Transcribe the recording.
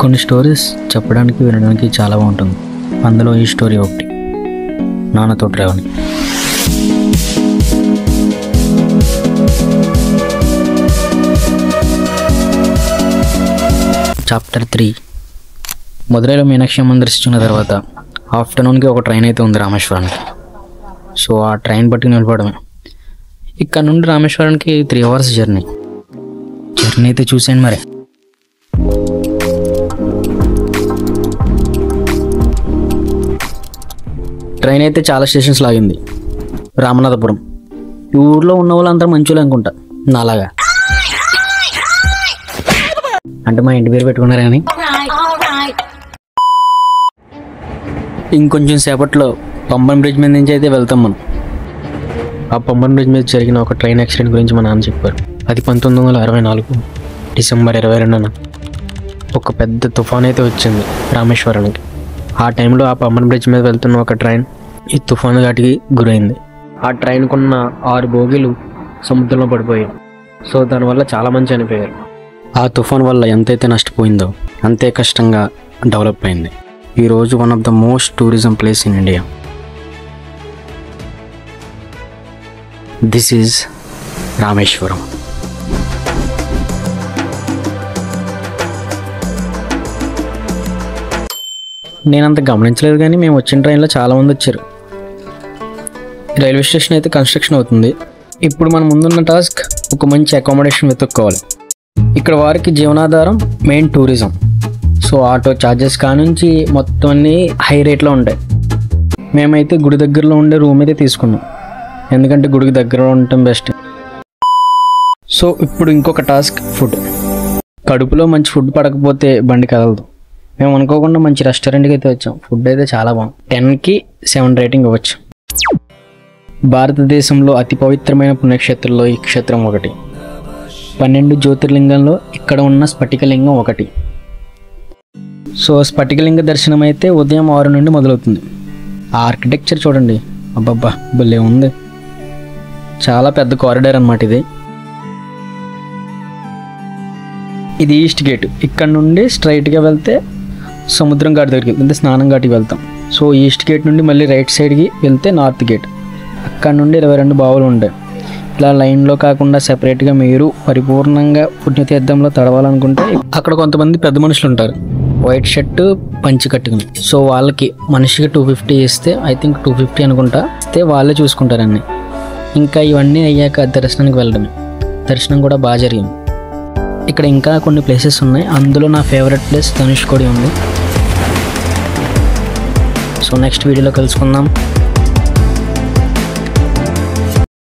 కొన్ని స్టోరీస్ చెప్పడానికి వినడానికి చాలా బాగుంటుంది. అందులో ఈ స్టోరీ ఒకటి, నాన్నతో ట్రావెలింగ్. చాప్టర్ 3. మదురైలో మీనాక్షి అమ్మని దర్శించిన తర్వాత ఆఫ్టర్నూన్కి ఒక ట్రైన్ అయితే ఉంది రామేశ్వరానికి. సో ఆ ట్రైన్ పట్టుకుని వెళ్ళిపోవడమే. ఇక్కడ నుండి రామేశ్వరానికి 3 hours జర్నీ అయితే చూసాను. మరి ట్రైన్ అయితే చాలా స్టేషన్స్ లాగింది. రామనాథపురం. ఈ ఊర్లో ఉన్న వాళ్ళందరూ మంచోళ్ళు అనుకుంటా, నాలాగా. అంటే మా ఇంటి పేరు పెట్టుకున్నారు కానీ. ఇంకొంచెం సేపట్లో పంబన్ బ్రిడ్జ్ మీద నుంచి అయితే వెళ్తాం మనం. ఆ పంబన్ బ్రిడ్జ్ మీద జరిగిన ఒక ట్రైన్ యాక్సిడెంట్ గురించి మా నాన్న చెప్పారు. అది 1964 డిసెంబర్ 22న ఒక పెద్ద తుఫాన్ అయితే వచ్చింది రామేశ్వరానికి. ఆ టైంలో ఆ పంబన్ బ్రిడ్జ్ మీద వెళ్తున్న ఒక ట్రైన్ ఈ తుఫాను ఘాటికి గురైంది. ఆ ట్రైన్కున్న 6 బోగీలు సముద్రంలో పడిపోయాయి. సో దానివల్ల చాలామంది చనిపోయారు. ఆ తుఫాన్ వల్ల ఎంతైతే నష్టపోయిందో అంతే కష్టంగా డెవలప్ అయింది. ఈరోజు one of the most tourism place in India. This is Rameswaram. నేనంత గమనించలేదు కానీ మేము వచ్చిన ట్రైన్లో చాలామంది వచ్చారు. రైల్వే స్టేషన్ అయితే కన్స్ట్రక్షన్ అవుతుంది. ఇప్పుడు మన ముందున్న టాస్క్ ఒక మంచి అకామిడేషన్ వెతుక్కోవాలి. ఇక్కడ వారికి జీవనాధారం main tourism. So auto charges కానుంచి మొత్తం అన్నీ హై రేట్లో ఉంటాయి. మేమైతే గుడి దగ్గరలో ఉండే రూమ్ అయితే తీసుకున్నాం, ఎందుకంటే గుడికి దగ్గరలో ఉండటం బెస్ట్. సో ఇప్పుడు ఇంకొక టాస్క్, ఫుడ్. కడుపులో మంచి ఫుడ్ పడకపోతే బండి కదలదు. మేము అనుకోకుండా మంచి రెస్టారెంట్కి అయితే వచ్చాం. ఫుడ్ అయితే చాలా బాగుంది. 10కి 7 రేటింగ్ ఇవ్వచ్చు. భారతదేశంలో అతి పవిత్రమైన పుణ్యక్షేత్రంలో ఈ క్షేత్రం ఒకటి. 12 జ్యోతిర్లింగంలో ఇక్కడ ఉన్న స్ఫటికలింగం ఒకటి. సో స్ఫటికలింగ దర్శనం అయితే ఉదయం 6 నుండి మొదలవుతుంది. ఆ ఆర్కిటెక్చర్ చూడండి, అబ్బబ్బా భలే ఉంది. చాలా పెద్ద కారిడార్ అన్నమాట ఇది. ఇది ఈస్ట్ గేట్. ఇక్కడ నుండి స్ట్రైట్గా వెళ్తే సముద్రం ఘాట్ దగ్గరికి వెళ్తే స్నానం ఘాటికి వెళ్తాం. సో ఈస్ట్ గేట్ నుండి మళ్ళీ రైట్ సైడ్కి వెళ్తే నార్త్ గేట్. అక్కడ నుండి 22 బావులు ఉంటాయి. ఇలా లైన్లో కాకుండా సెపరేట్గా మీరు పరిపూర్ణంగా పుణ్యతీర్థంలో తడవాలనుకుంటే అక్కడ కొంతమంది పెద్ద మనుషులు ఉంటారు, వైట్ షర్ట్ పంచి కట్టుకుని. సో వాళ్ళకి మనిషికి 250 ఇస్తే, ఐ థింక్ 250 అనుకుంటా, ఇస్తే వాళ్ళే చూసుకుంటారన్నీ. ఇంకా ఇవన్నీ అయ్యాక దర్శనానికి వెళ్ళడమే. దర్శనం కూడా బాగా జరిగింది. ఇక్కడ ఇంకా కొన్ని ప్లేసెస్ ఉన్నాయి. అందులో నా ఫేవరెట్ ప్లేస్ ధనుష్కోడి ఉంది. సో నెక్స్ట్ వీడియోలో కలుసుకుందాం.